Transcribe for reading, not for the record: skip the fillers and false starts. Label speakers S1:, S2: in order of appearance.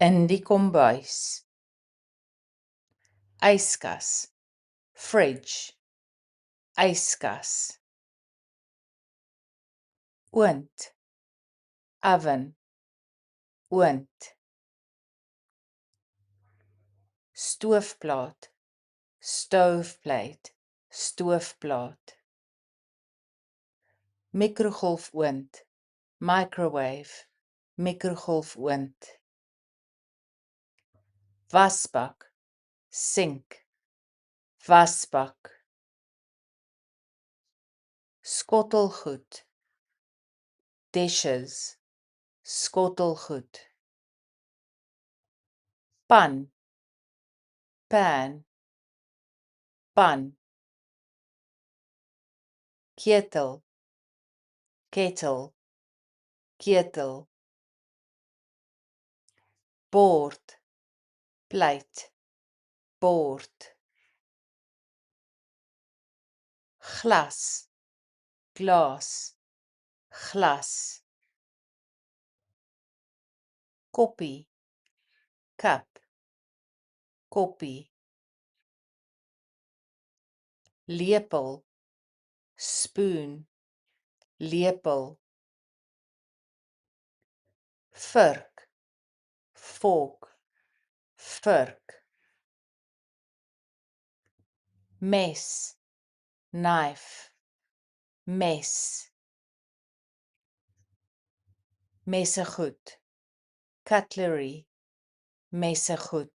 S1: in die kombuis, yskas, fridge, yskas, oond, oven, oond, stoofplaat, stoveplate, stoofplaat, mikrogolfoond, microwave, mikrogolfoond, wasbak, sink, wasbak, skottelgoed, dishes, skottelgoed, pan, pan, pan, ketel, kettle, ketel, bord, plate, bord, glas, glas, glas, koppie, cup, koppie, lepel, spoon, lepel, vork, fork, vork, mes, knife, mes, messegoed, cutlery, messegoed,